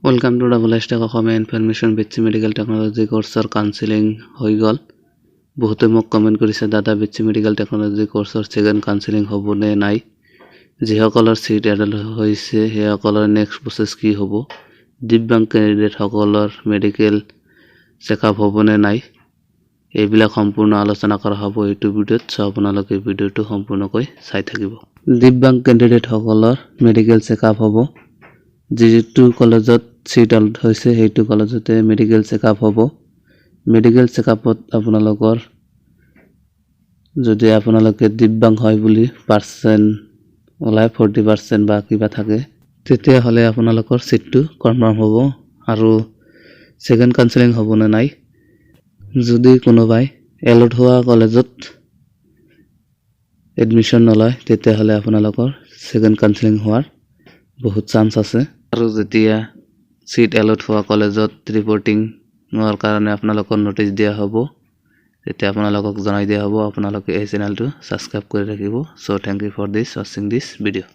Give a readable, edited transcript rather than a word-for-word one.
Welcome to Double Stack Home Information BC Medical Technology course counseling হৈ গল বহুতে মোক comment কৰিছে দাদা BC Medical Technology course second counselling হ'ব নে নাই যিসকলৰ সিট এডাল হৈছে হেসকলৰ নেক্সট প্ৰসেস কি হ'ব দিব্যাংগ ক্যান্ডিডেট সকলৰ মেডিকেল চেকআপ হ'ব নে নাই এইবিলাক সম্পূৰ্ণ আলোচনা কৰা হ'ব এইটো ভিডিওত সো আপোনালোকে ভিডিওটো সম্পূৰ্ণকৈ চাই থাকিব দিব্যাংগ ক্যান্ডিডেট সকলৰ মেডিকেল চেকআপ হ'ব যেটো কলেজত সিট আউট হৈছে হেতু কলেজতে মেডিকেল চেকআপ হ'ব মেডিকেল চেকআপত আপোনালোকৰ যদি আপোনালোকে দিব্যাংগ হয় বুলি পাৰ্সেন্ট ওলাই 40% বা কিবা থাকে তেতিয়া হলে আপোনালোকৰ সিটটো কনফাৰ্ম হ'ব আৰু সেকেন্ড কাউন্সেলিং হ'ব না নাই যদি কোনোবাই এলট হোৱা কলেজত এডমিশন নলয় তেতিয়া হলে আপোনালোকৰ সেকেন্ড কাউন্সেলিং হোৱাৰ বহুত চান্স আছে আৰু যেতিয়া সিট এলট হোৱা কলেজত ৰিপৰ্টিং নোৱাৰ কাৰণে আপোনালোকৰ নোটিস দিয়া হ'ব তেতিয়া আপোনালোকক জনাই দিয়া হ'ব আপোনালোকে এই চেনেলটো সাবস্ক্ৰাইব কৰি ৰাখিব so thank you for this watching this video